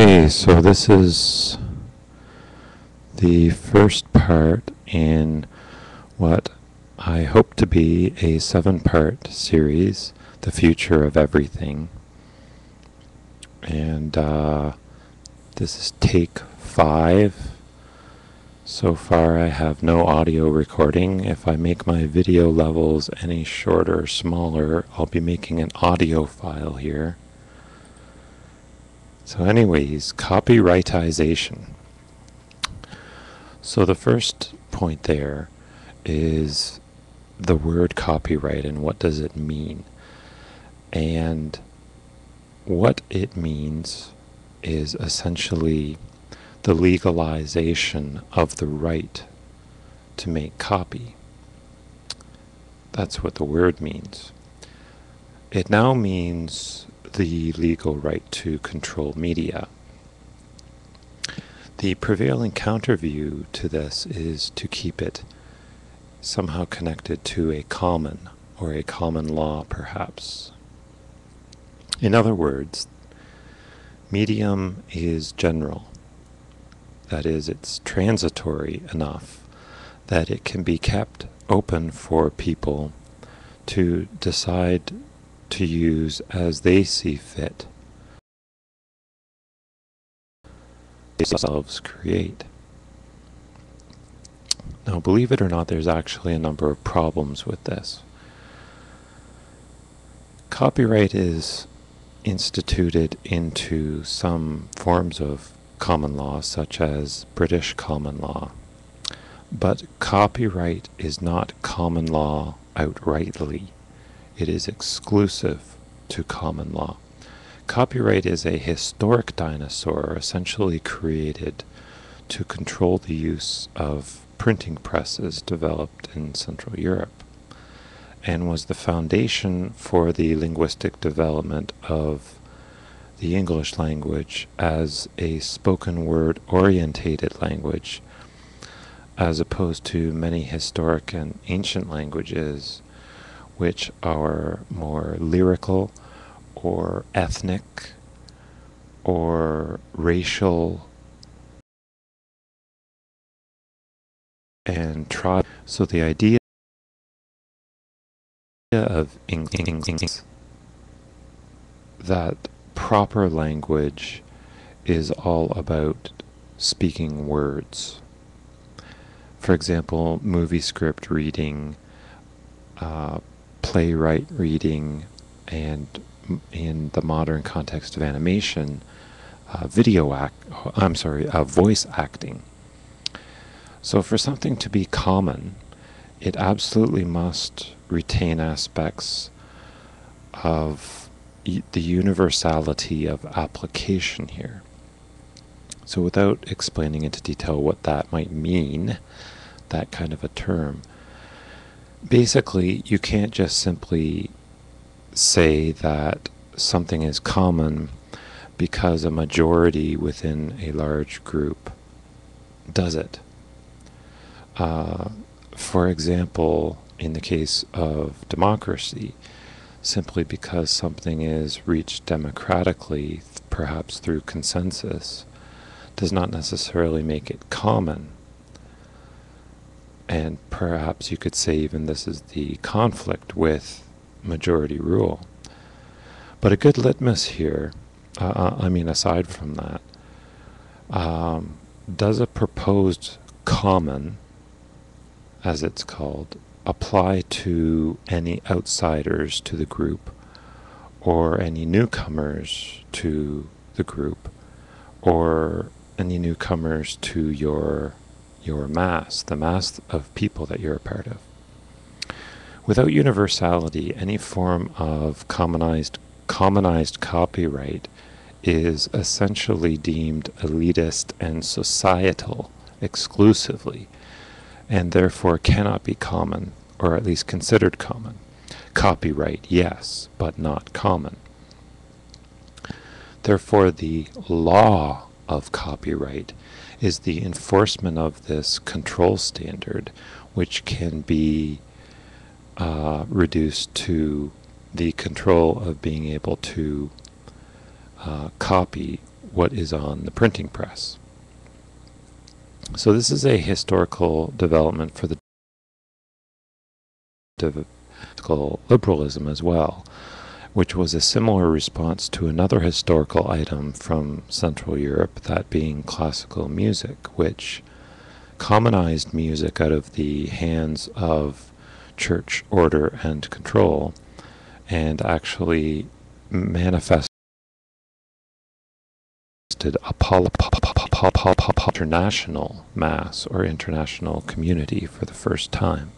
Okay, so this is the first part in what I hope to be a 7-part series, The Future of Everything. And this is take 5. So far I have no audio recording. If I make my video levels any shorter or smaller, I'll be making an audio file here. So anyways, copyrightization. So the first point there is the word copyright and what does it mean. And what it means is essentially the legalization of the right to make copy. That's what the word means. It now means the legal right to control media. The prevailing counterview to this is to keep it somehow connected to a common or a common law, perhaps. In other words, medium is general. That is, it's transitory enough that it can be kept open for people to decide to use as they see fit. They themselves create. Now, believe it or not, there's actually a number of problems with this. Copyright is instituted into some forms of common law, such as British common law. But copyright is not common law outrightly. It is exclusive to common law. Copyright is a historic dinosaur essentially created to control the use of printing presses developed in Central Europe, and was the foundation for the linguistic development of the English language as a spoken word orientated language, as opposed to many historic and ancient languages which are more lyrical or ethnic or racial and tribe. So the idea of English, that proper language is all about speaking words. For example, movie script reading, playwright reading, and in the modern context of animation, voice acting. So for something to be common, it absolutely must retain aspects of the universality of application here. So without explaining into detail what that might mean, that kind of a term, basically you can't just simply say that something is common because a majority within a large group does it. For example, in the case of democracy, simply because something is reached democratically, perhaps through consensus, does not necessarily make it common. And perhaps you could say even this is the conflict with majority rule. But a good litmus here, aside from that, does a proposed common, as it's called, apply to any outsiders to the group, or any newcomers to the group, or any newcomers to your mass, the mass of people that you're a part of? Without universality, any form of commonized copyright is essentially deemed elitist and societal exclusively, and therefore cannot be common, or at least considered common. Copyright, yes, but not common. Therefore, the law of copyright is the enforcement of this control standard, which can be reduced to the control of being able to copy what is on the printing press. So this is a historical development for the political liberalism as well, which was a similar response to another historical item from Central Europe, that being classical music, which commonized music out of the hands of church order and control, and actually manifested a international mass or international community for the first time.